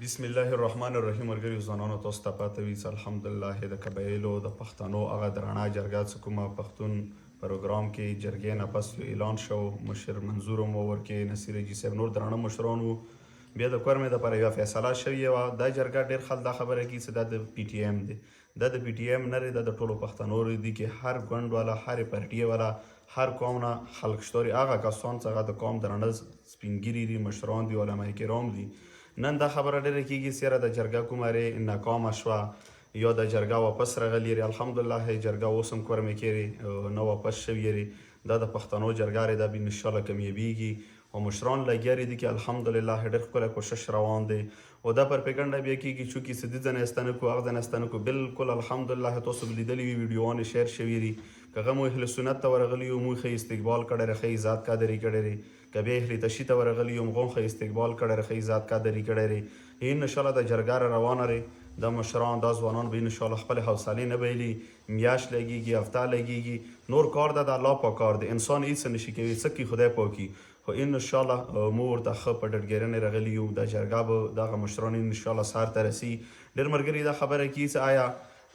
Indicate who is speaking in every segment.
Speaker 1: بسم الله الرحمن الرحیم. ورګریو ځوانانو تاسو ته پاته وي چې الحمدلله د قبایلو د پښتنو هغه د رڼا جرګه څه کومه پښتون پروګرام کې جرګې نه پس اعلان شو. مشر منظور مو ورکې نصیر جي صاحب نور درانه مشرانو بیا د کورمې د پر یو فیصله شوې وه. دا جرګه ډېر خلک دا خبره کوي چې دا د پی ټی ایم دی. دا د پی ټی ایم نه دی، دا د ټولو پښتنو دی کې هر ګوند والا، هر پارټي والا، هر قوم نه خلک شته. هغه کسان چې هغه د قوم درانه سپینګیري دي، مشران دي، علما کرام دي. نن دا خبره ډېره کېږي چې یاره د جرګه کومه ری ناکامه شوه یا د جرګه واپس راغلې ری. الحمدلله جرګه اوس هم کورمې کې نه واپس شوې ری. دا د پښتنو جرګه ری، دا به انشاءالله کامیابیږي او مشران لګیا دي چې الحمدلله ډېر ښکلی کوشش روان دی. او دا پرپیګنډه بیا کېږي چونکې چې دې ځنې استانه کو هغه ځنې استانه کو. بالکل الحمدلله تاسو به لیدلي وي ویډیوانې شیر شوي دي. که هغه مو اهل سنت ته ورغلي یو موږ ښه استقبال کړی ری، ښه عزت قدرې کړی ری. که بیا اهل تشي ته ورغلي یو موږ هم ښه استقبال کړی ری، ښه عزت قدرې کړی ری. انشاءالله د جرګه روانه ری. دا مشران دا ځوانان به انشاءالله خپل حوصلې نه بایلي. میاشت لګیږي، هفته لګیږي، نور کار دا د الله پاک کار دی. انسان هیڅ نشي کوي، څه کوي خدای پاکي. خو انشاءالله مو ورته ښه په ډډګیرنې راغلي یو. دا جرګه به دغه مشران انشاءالله سهار ته رسي. ډېر ملګري دا خبره کوي چې آیا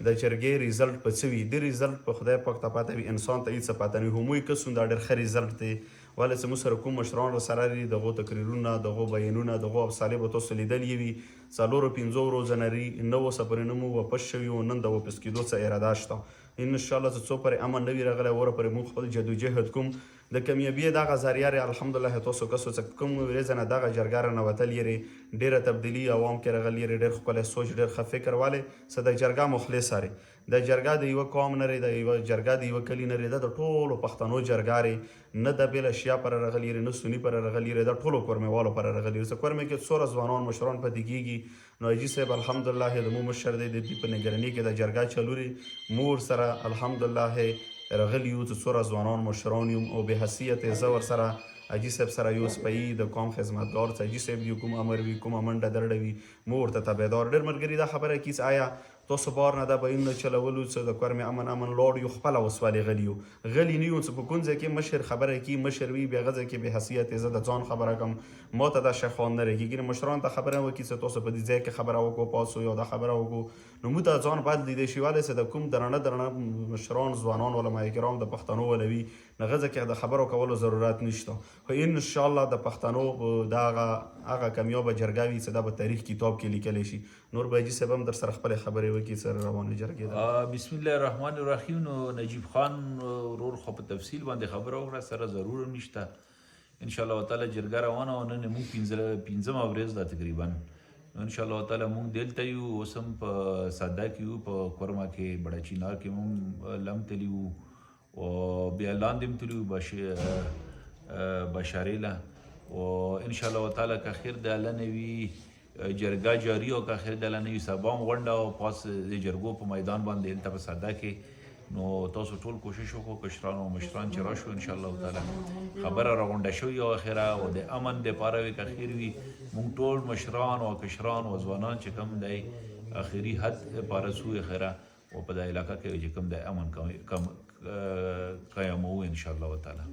Speaker 1: د جرګې ریزلټ په څه وي. د ریزلټ په خدای پاک ته پاته وي، انسان ته هېڅ پاته نه وي. هموی کسون دا ډېر ښه ریزلټ دی. ولې چې موږ سره کوم مشران راسره دي، دغو تقریرونه، دغو بیانونه، دغو افسالې به تاسو لیدلي وي. 4-5 ورځو نه ري، 9 سفرې نه مو واپس شوي وو. نن د واپس کېدو څه اراده شته. انشاءالله چې څو پرې امن نه وي راغلی، وره پرې موږ خپل جدوجهد کوم. د کامیابۍ دغه ذریعه ری. الحمدلله تاسو کسو چې کوم ورځ نه دغه جرګه رانوتلې ری، ډېره تبدیلي عوام کې راغلې ری. ډېر ښکلی سوچ، ډېر ښه فکر والے څه د جرګه مخلصه ری. د جرګه د یوه قوم نه ری، د یوه جرګه د یوه کلي نه ری. دا د ټولو پښتنو جرګه ری. نه د بېله شیعه پر راغلې ری، نه سني پر راغلې ری. د ټولو کورمېوالو پر راغلې ری. چې کورمې کې څومره ځوانان مشران پاتې کېږي. نو حاجي صاحب الحمدلله د مو مشر دی، د دې په نګرانۍ کې د جرګه چلو ری. مو ورسره الحمدلله راغلي یو چې څومره ځوانان مشران یو. او بې حیثیت زه ورسره حاجي صاحب سره یو سپهیي د قوم خدمتګار چې حاجي صاحب یو کوم امر وي، کومه منډه درډه وي، مو ورته تابعدار. ډېر ملګري دا خبره کوي چې آیا تاسو بار نه دا بیون نه چلولو چې د کورمې امن لاړ یو، خپله وسوالې غلي یو. غلي نه یو چې په کوم ځای کې مشر خبره کوي، مشر وي، بیا هغه ځای کې بې حیثیت زه د ځان خبره کوم. ما ته دا شیخان نه راکېږي. مشران ته خبره وکړي چې تاسو په دې ځای کې خبره وکړو، پاسو یا دا خبره وکړو، نو موږ ته ځان باید لیدی شي. ولې چې د کوم درانه مشران، ځوانان، علما کرام د پښتنو ولوي، نه هغه ځای کې د خبرو کولو ضرورت نشته. خو انشاءالله د پښتنو دا هغه کامیابه جرګه وي چې دا به تاریخ کتاب کې لیکلی شي. نور به حاجي صاحب هم در سره خپلې خبرې وکړي سره روانې جرګې ده.
Speaker 2: بسم الله الرحمن الرحیم. نو نجیب خان ورور خو په تفصیل باندې خبره وکړه، سره ضرور نشته. انشاءالله تعالی جرګه روانه وه. نن موږ 5مه ورځ ده تقریبا. انشاءالله تعالی موږ دلته یو، اوس هم په ساده کې یو، په کورما کې، بړه چینار کې هم لم تلي وو او بیا لاندې هم تلي وو بشاریله. او انشاءالله تعالی که خیر د الله نه وي جرګه جاري او که خیر د الله نه وي سبا هم غونډه او پاس د جرګو په میدان باندې هلته په ساده کې. نو تاسو ټول کوشش وکړو، کشران او مشران چې راشو انشاءالله تعالی خبره راغونډه شوې او اخره او د امن دپاره وي که خیر وي. موږ ټول مشران او کشران او ځوانان چې کوم دی اخري حد پاره څو اخره او په دا علاقه کې چې کوم دی امن قیاموو انشاءالله تعالی.